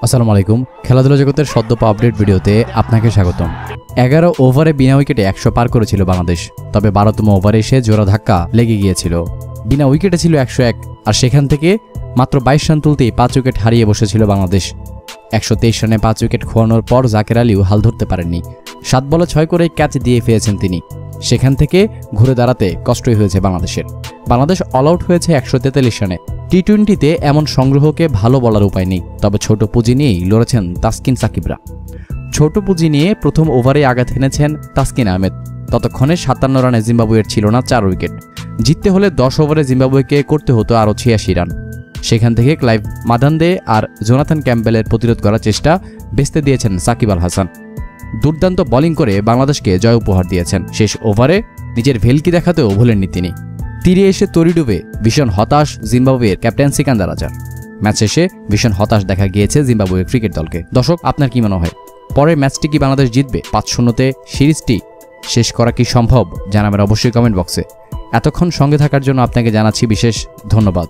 আসসালামু আলাইকুম। খেলাধুলা জগতের সদ্য আপডেট ভিডিওতে আপনাকে স্বাগতম। 11 ওভারে বিনা উইকেটে 100 পার করেছিল বাংলাদেশ, তবে 12তম ওভারে এসে জোড়া ধাক্কা লেগে গিয়েছিল। বিনা উইকেটে ছিল 101, আর সেখান থেকে মাত্র 22 রান তুলতেই 5 উইকেট হারিয়ে বসেছিল বাংলাদেশ। 123 রানে 5 উইকেট খোয়ানোর পর জাকের আলীও হাল ধরতে পারেননি। 7 বলে 6 করে ক্যাচ দিয়ে পেয়েছেন তিনি। সেখান থেকে ঘুরে দাঁড়াতে কষ্টই হয়েছে বাংলাদেশের। বাংলাদেশ অল আউট হয়েছে 143 রানে। টি-20তে এমন সংগ্রহকে ভালো বলার উপায় নেই, তবে ছোট পুঁজি নিয়েই লড়েছেন তাসকিন সাকিবরা। ছোট পুঁজি নিয়ে প্রথম ওভারে আঘাত এনেছেন তাসকিন আহমেদ। ততক্ষণে 57 রানে জিম্বাবুয়ের ছিল না 4 উইকেট। জিততে হলে 10 ওভারে জিম্বাবুয়েকে করতে হতো আরও 86 রান। সেখান থেকে ক্লাইভ মাদান্দে আর জোনাথন ক্যাম্পবেলের প্রতিরোধ করার চেষ্টা ভেস্তে দিয়েছেন সাকিব আল হাসান। দুর্দান্ত বোলিং করে বাংলাদেশকে জয় উপহার দিয়েছেন। শেষ ওভারে নিজের ভেলকি দেখাতেও ভুলেননি তিনি। তীরে এসে তরি ডুবে ভীষণ হতাশ জিম্বাবুয়ের ক্যাপ্টেন সিকান্দার রাজা। ম্যাচ শেষে ভীষণ হতাশ দেখা গিয়েছে জিম্বাবুয়ে ক্রিকেট দলকে। দর্শক, আপনার কি মনে হয়, পরের ম্যাচটি কি বাংলাদেশ জিতবে? 5-0তে সিরিজটি শেষ করা কি সম্ভব? জানাবেন অবশ্যই কমেন্ট বক্সে। এতক্ষণ সঙ্গে থাকার জন্য আপনাকে জানাচ্ছি বিশেষ ধন্যবাদ।